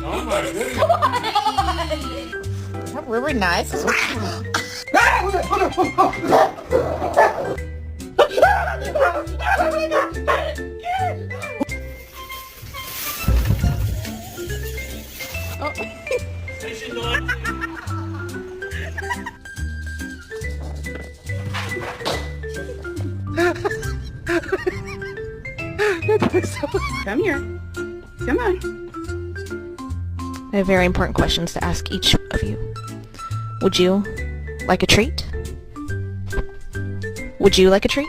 Oh my goodness. That's really nice. They should not. Come here. Come on. I have very important questions to ask each of you. Would you like a treat? Would you like a treat?